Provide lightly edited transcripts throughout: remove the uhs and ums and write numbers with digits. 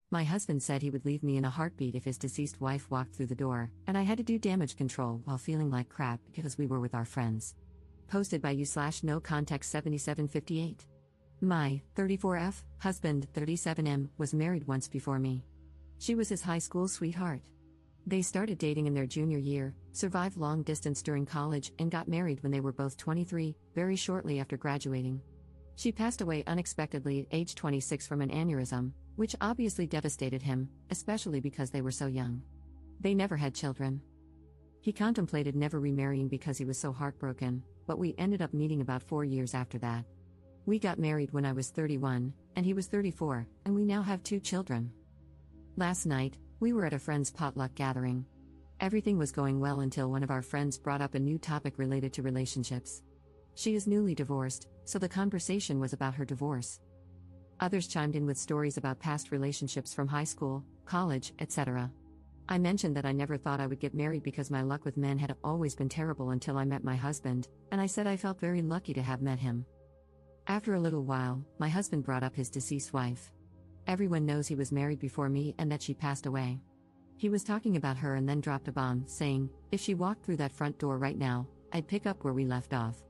My husband said he would leave me in a heartbeat if his deceased wife walked through the door, and I had to do damage control while feeling like crap because we were with our friends. Posted by you/no context 7758. My 34F husband, 37M, was married once before me. She was his high school sweetheart. They started dating in their junior year, survived long distance during college, and got married when they were both 23, very shortly after graduating. She passed away unexpectedly at age 26 from an aneurysm, which obviously devastated him, especially because they were so young. They never had children. He contemplated never remarrying because he was so heartbroken, but we ended up meeting about 4 years after that. We got married when I was 31, and he was 34, and we now have 2 children. Last night, we were at a friend's potluck gathering. Everything was going well until one of our friends brought up a new topic related to relationships. She is newly divorced, so the conversation was about her divorce. Others chimed in with stories about past relationships from high school, college, etc. I mentioned that I never thought I would get married because my luck with men had always been terrible until I met my husband, and I said I felt very lucky to have met him. After a little while, my husband brought up his deceased wife. Everyone knows he was married before me and that she passed away. He was talking about her and then dropped a bomb, saying, if she walked through that front door right now, I'd pick up where we left off.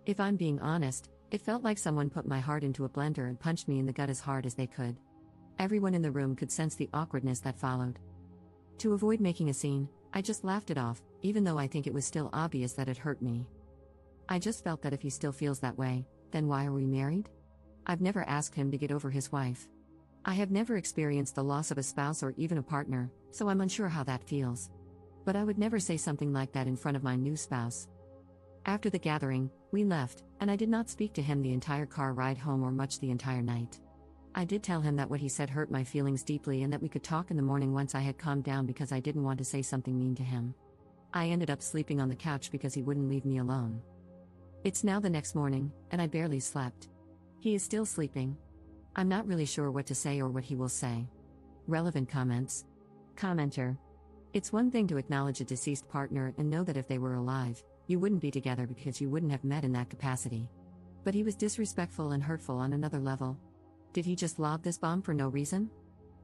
If I'm being honest, it felt like someone put my heart into a blender and punched me in the gut as hard as they could. Everyone in the room could sense the awkwardness that followed. To avoid making a scene, I just laughed it off, even though I think it was still obvious that it hurt me. I just felt that if he still feels that way, then why are we married? I've never asked him to get over his wife. I have never experienced the loss of a spouse or even a partner, so I'm unsure how that feels. But I would never say something like that in front of my new spouse. After the gathering, we left, and I did not speak to him the entire car ride home or much the entire night. I did tell him that what he said hurt my feelings deeply and that we could talk in the morning once I had calmed down because I didn't want to say something mean to him. I ended up sleeping on the couch because he wouldn't leave me alone. It's now the next morning, and I barely slept. He is still sleeping. I'm not really sure what to say or what he will say. Relevant comments. Commenter. It's one thing to acknowledge a deceased partner and know that if they were alive, you wouldn't be together because you wouldn't have met in that capacity. But he was disrespectful and hurtful on another level. Did he just lob this bomb for no reason?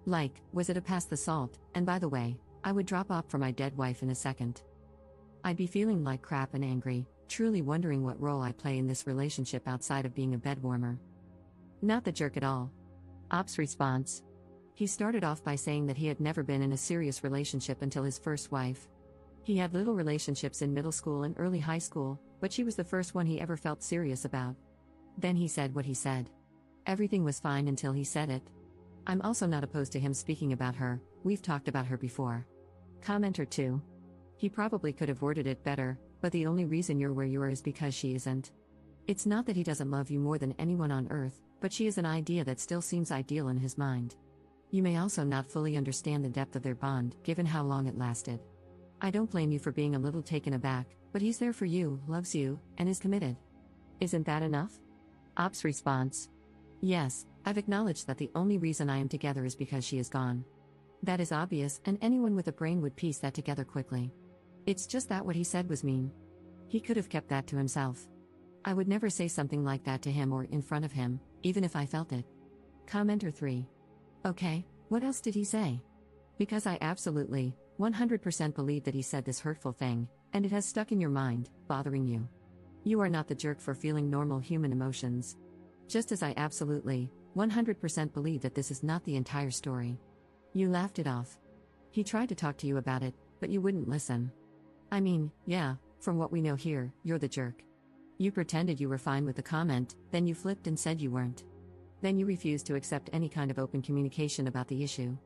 Like, was it a pass the salt? And by the way, I would drop off for my dead wife in a second. I'd be feeling like crap and angry, truly wondering what role I play in this relationship outside of being a bedwarmer. Not the jerk at all. Ops response. He started off by saying that he had never been in a serious relationship until his first wife. He had little relationships in middle school and early high school, but she was the first one he ever felt serious about. Then he said what he said. Everything was fine until he said it. I'm also not opposed to him speaking about her, we've talked about her before. Commenter 2. He probably could have worded it better, but the only reason you're where you are is because she isn't. It's not that he doesn't love you more than anyone on earth, but she is an idea that still seems ideal in his mind. You may also not fully understand the depth of their bond, given how long it lasted. I don't blame you for being a little taken aback, but he's there for you, loves you, and is committed. Isn't that enough? Ops response. Yes, I've acknowledged that the only reason I am together is because she is gone. That is obvious, and anyone with a brain would piece that together quickly. It's just that what he said was mean. He could have kept that to himself. I would never say something like that to him or in front of him, even if I felt it. Commenter 3. Okay, what else did he say? Because I absolutely, 100% believe that he said this hurtful thing, and it has stuck in your mind, bothering you. You are not the jerk for feeling normal human emotions. Just as I absolutely, 100% believe that this is not the entire story. You laughed it off. He tried to talk to you about it, but you wouldn't listen. I mean, yeah, from what we know here, you're the jerk. You pretended you were fine with the comment, then you flipped and said you weren't. Then you refused to accept any kind of open communication about the issue.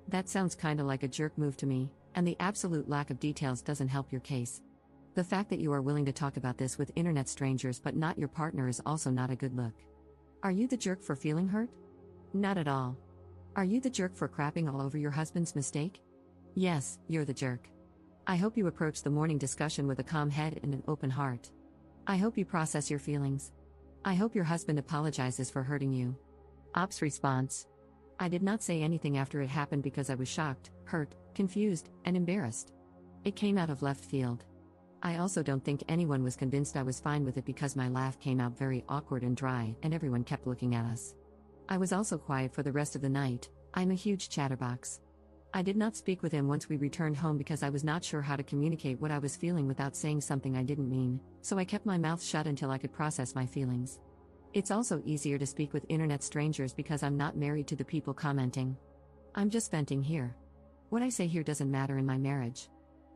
That sounds kinda like a jerk move to me, and the absolute lack of details doesn't help your case. The fact that you are willing to talk about this with internet strangers but not your partner is also not a good look. Are you the jerk for feeling hurt? Not at all. Are you the jerk for crapping all over your husband's mistake? Yes, you're the jerk. I hope you approach the morning discussion with a calm head and an open heart. I hope you process your feelings. I hope your husband apologizes for hurting you. Ops response. I did not say anything after it happened because I was shocked, hurt, confused, and embarrassed. It came out of left field. I also don't think anyone was convinced I was fine with it because my laugh came out very awkward and dry and everyone kept looking at us. I was also quiet for the rest of the night, I'm a huge chatterbox. I did not speak with him once we returned home because I was not sure how to communicate what I was feeling without saying something I didn't mean, so I kept my mouth shut until I could process my feelings. It's also easier to speak with internet strangers because I'm not married to the people commenting. I'm just venting here. What I say here doesn't matter in my marriage.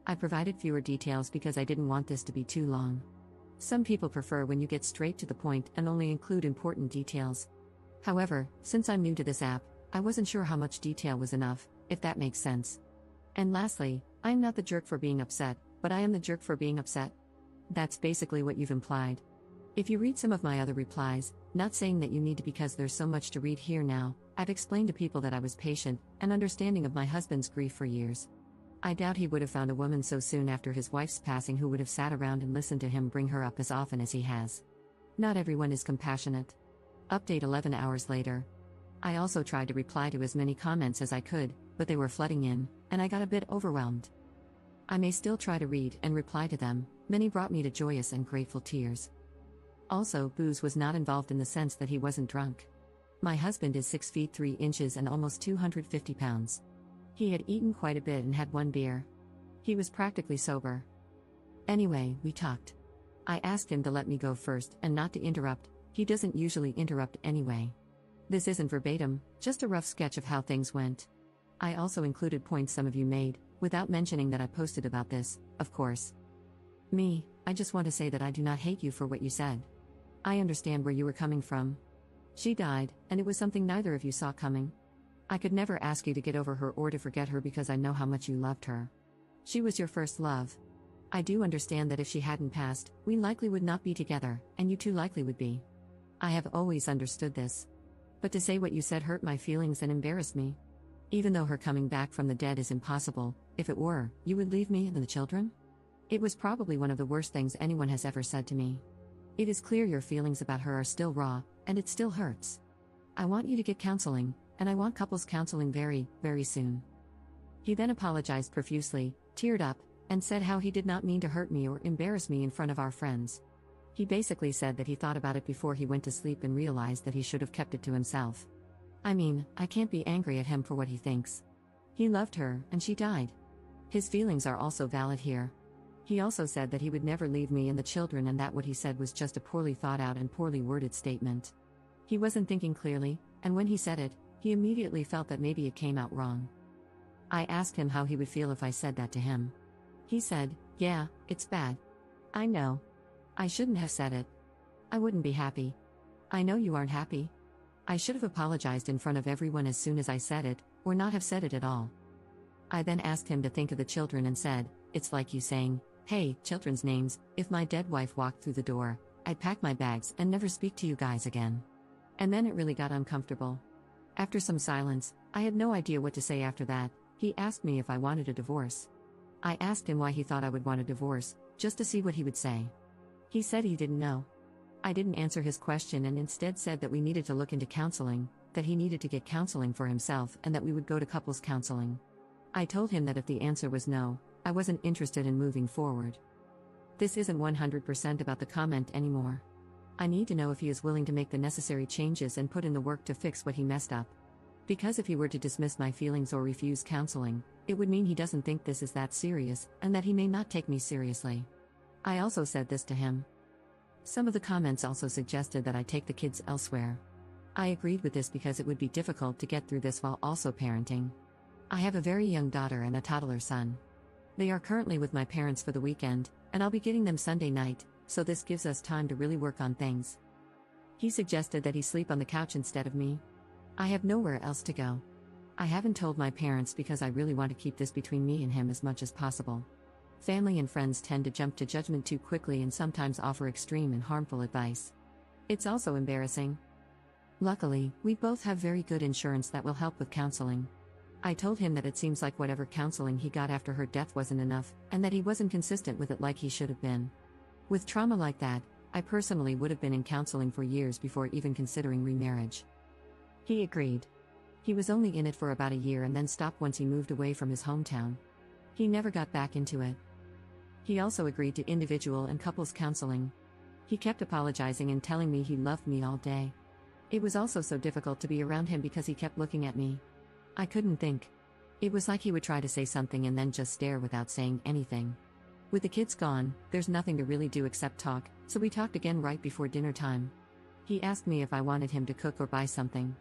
I provided fewer details because I didn't want this to be too long. Some people prefer when you get straight to the point and only include important details. However, since I'm new to this app, I wasn't sure how much detail was enough, if that makes sense. And lastly, I'm not the jerk for being upset, but I am the jerk for being upset. That's basically what you've implied. If you read some of my other replies, not saying that you need to because there's so much to read here now, I've explained to people that I was patient and understanding of my husband's grief for years. I doubt he would have found a woman so soon after his wife's passing who would have sat around and listened to him bring her up as often as he has. Not everyone is compassionate. Update 11 hours later. I also tried to reply to as many comments as I could, but they were flooding in, and I got a bit overwhelmed. I may still try to read and reply to them. Many brought me to joyous and grateful tears. Also, booze was not involved in the sense that he wasn't drunk. My husband is 6 feet 3 inches and almost 250 pounds. He had eaten quite a bit and had one beer. He was practically sober. Anyway, we talked. I asked him to let me go first and not to interrupt. He doesn't usually interrupt anyway. This isn't verbatim, just a rough sketch of how things went. I also included points some of you made, without mentioning that I posted about this, of course. I just want to say that I do not hate you for what you said. I understand where you were coming from. She died, and it was something neither of you saw coming. I could never ask you to get over her or to forget her because I know how much you loved her. She was your first love. I do understand that if she hadn't passed, we likely would not be together, and you too likely would be. I have always understood this. But to say what you said hurt my feelings and embarrassed me. Even though her coming back from the dead is impossible, if it were, you would leave me and the children? It was probably one of the worst things anyone has ever said to me. It is clear your feelings about her are still raw, and it still hurts. I want you to get counseling, and I want couples counseling very, very soon. He then apologized profusely, teared up, and said how he did not mean to hurt me or embarrass me in front of our friends. He basically said that he thought about it before he went to sleep and realized that he should have kept it to himself. I mean, I can't be angry at him for what he thinks. He loved her, and she died. His feelings are also valid here. He also said that he would never leave me and the children and that what he said was just a poorly thought out and poorly worded statement. He wasn't thinking clearly, and when he said it, he immediately felt that maybe it came out wrong. I asked him how he would feel if I said that to him. He said, "Yeah, it's bad. I know. I shouldn't have said it. I wouldn't be happy. I know you aren't happy. I should have apologized in front of everyone as soon as I said it, or not have said it at all." I then asked him to think of the children and said, "It's like you saying, hey, children's names, if my dead wife walked through the door, I'd pack my bags and never speak to you guys again." And then it really got uncomfortable. After some silence, I had no idea what to say after that. He asked me if I wanted a divorce. I asked him why he thought I would want a divorce, just to see what he would say. He said he didn't know. I didn't answer his question and instead said that we needed to look into counseling, that he needed to get counseling for himself and that we would go to couples counseling. I told him that if the answer was no, I wasn't interested in moving forward. This isn't 100% about the comment anymore. I need to know if he is willing to make the necessary changes and put in the work to fix what he messed up. Because if he were to dismiss my feelings or refuse counseling, it would mean he doesn't think this is that serious and that he may not take me seriously. I also said this to him. Some of the comments also suggested that I take the kids elsewhere. I agreed with this because it would be difficult to get through this while also parenting. I have a very young daughter and a toddler son. They are currently with my parents for the weekend, and I'll be getting them Sunday night, so this gives us time to really work on things. He suggested that he sleep on the couch instead of me. I have nowhere else to go. I haven't told my parents because I really want to keep this between me and him as much as possible. Family and friends tend to jump to judgment too quickly and sometimes offer extreme and harmful advice. It's also embarrassing. Luckily, we both have very good insurance that will help with counseling. I told him that it seems like whatever counseling he got after her death wasn't enough, and that he wasn't consistent with it like he should have been. With trauma like that, I personally would have been in counseling for years before even considering remarriage. He agreed. He was only in it for about a year and then stopped once he moved away from his hometown. He never got back into it. He also agreed to individual and couples counseling. He kept apologizing and telling me he loved me all day. It was also so difficult to be around him because he kept looking at me. I couldn't think. It was like he would try to say something and then just stare without saying anything. With the kids gone, there's nothing to really do except talk, so we talked again right before dinner time. He asked me if I wanted him to cook or buy something.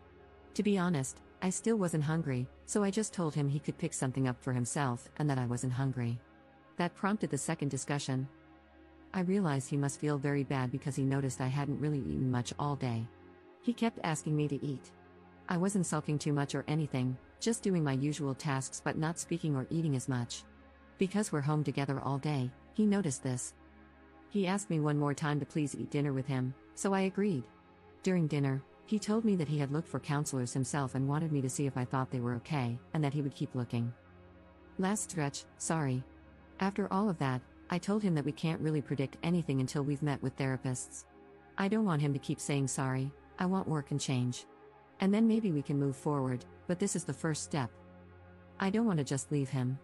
To be honest, I still wasn't hungry, so I just told him he could pick something up for himself and that I wasn't hungry. That prompted the second discussion. I realized he must feel very bad because he noticed I hadn't really eaten much all day. He kept asking me to eat. I wasn't sulking too much or anything, just doing my usual tasks but not speaking or eating as much. Because we're home together all day, he noticed this. He asked me one more time to please eat dinner with him, so I agreed. During dinner, he told me that he had looked for counselors himself and wanted me to see if I thought they were okay, and that he would keep looking. Last stretch, sorry. After all of that, I told him that we can't really predict anything until we've met with therapists. I don't want him to keep saying sorry, I want work and change. And then maybe we can move forward, but this is the first step. I don't want to just leave him.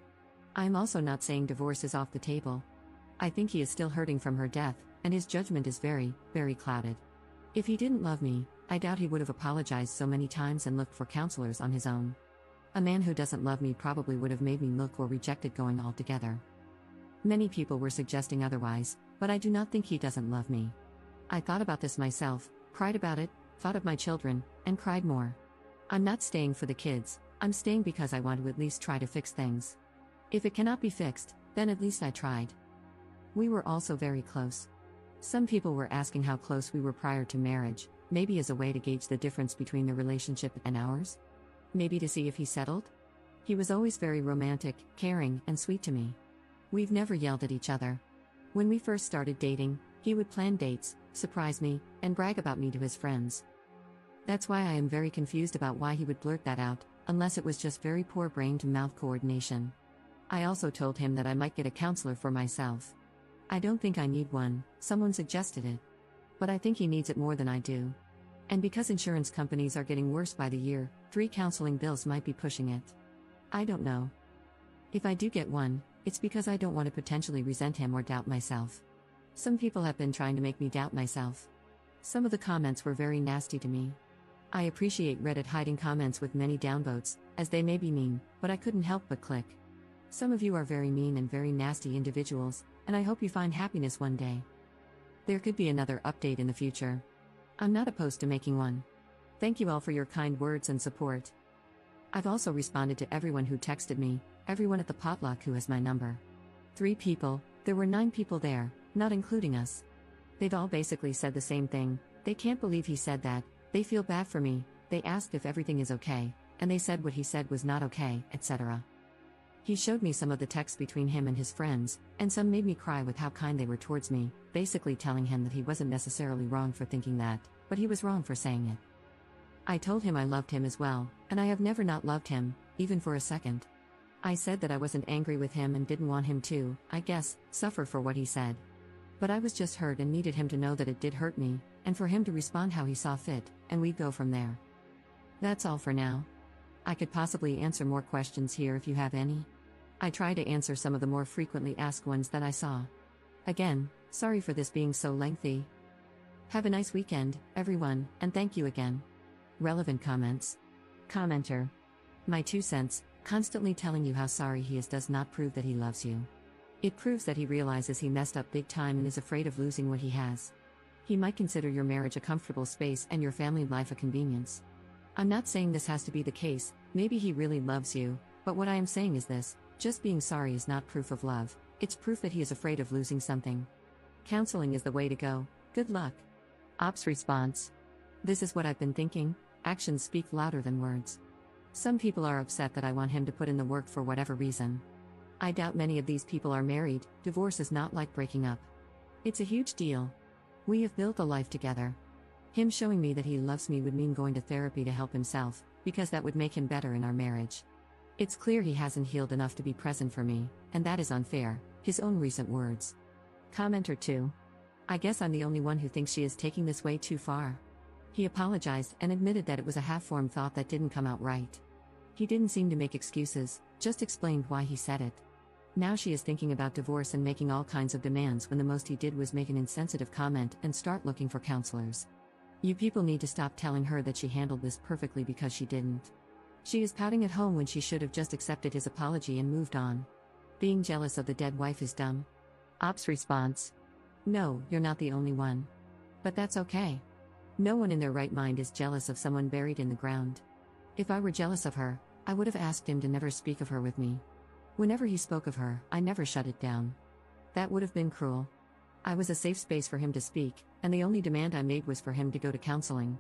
I'm also not saying divorce is off the table. I think he is still hurting from her death, and his judgment is very, very clouded. If he didn't love me, I doubt he would have apologized so many times and looked for counselors on his own. A man who doesn't love me probably would have made me look or rejected going altogether. Many people were suggesting otherwise, but I do not think he doesn't love me. I thought about this myself, cried about it, thought of my children, and cried more. I'm not staying for the kids, I'm staying because I want to at least try to fix things. If it cannot be fixed, then at least I tried. We were also very close. Some people were asking how close we were prior to marriage, maybe as a way to gauge the difference between the relationship and ours? Maybe to see if he settled? He was always very romantic, caring, and sweet to me. We've never yelled at each other. When we first started dating, he would plan dates, surprise me, and brag about me to his friends. That's why I am very confused about why he would blurt that out, unless it was just very poor brain-to-mouth coordination. I also told him that I might get a counselor for myself. I don't think I need one, someone suggested it. But I think he needs it more than I do. And because insurance companies are getting worse by the year, 3 counseling bills might be pushing it. I don't know. If I do get one, it's because I don't want to potentially resent him or doubt myself. Some people have been trying to make me doubt myself. Some of the comments were very nasty to me. I appreciate Reddit hiding comments with many downvotes, as they may be mean, but I couldn't help but click. Some of you are very mean and very nasty individuals, and I hope you find happiness one day. There could be another update in the future. I'm not opposed to making one. Thank you all for your kind words and support. I've also responded to everyone who texted me, everyone at the potluck who has my number. 3 people, there were 9 people there, not including us. They've all basically said the same thing, they can't believe he said that, they feel bad for me, they asked if everything is okay, and they said what he said was not okay, etc. He showed me some of the texts between him and his friends, and some made me cry with how kind they were towards me, basically telling him that he wasn't necessarily wrong for thinking that, but he was wrong for saying it. I told him I loved him as well, and I have never not loved him, even for a second. I said that I wasn't angry with him and didn't want him to, I guess, suffer for what he said. But I was just hurt and needed him to know that it did hurt me, and for him to respond how he saw fit, and we'd go from there. That's all for now. I could possibly answer more questions here if you have any. I try to answer some of the more frequently asked ones that I saw. Again, sorry for this being so lengthy. Have a nice weekend, everyone, and thank you again. Relevant comments. Commenter. My 2 cents, constantly telling you how sorry he is does not prove that he loves you. It proves that he realizes he messed up big time and is afraid of losing what he has. He might consider your marriage a comfortable space and your family life a convenience. I'm not saying this has to be the case, maybe he really loves you, but what I am saying is this, just being sorry is not proof of love, it's proof that he is afraid of losing something. Counseling is the way to go, good luck. Ops response. This is what I've been thinking, actions speak louder than words. Some people are upset that I want him to put in the work for whatever reason. I doubt many of these people are married, divorce is not like breaking up. It's a huge deal. We have built a life together. Him showing me that he loves me would mean going to therapy to help himself, because that would make him better in our marriage. It's clear he hasn't healed enough to be present for me, and that is unfair, his own recent words. Commenter 2. I guess I'm the only one who thinks she is taking this way too far. He apologized and admitted that it was a half-formed thought that didn't come out right. He didn't seem to make excuses, just explained why he said it. Now she is thinking about divorce and making all kinds of demands when the most he did was make an insensitive comment and start looking for counselors. You people need to stop telling her that she handled this perfectly because she didn't. She is pouting at home when she should have just accepted his apology and moved on. Being jealous of the dead wife is dumb. Op's response: no, you're not the only one. But that's okay. No one in their right mind is jealous of someone buried in the ground. If I were jealous of her, I would have asked him to never speak of her with me. Whenever he spoke of her, I never shut it down. That would have been cruel. I was a safe space for him to speak, and the only demand I made was for him to go to counseling.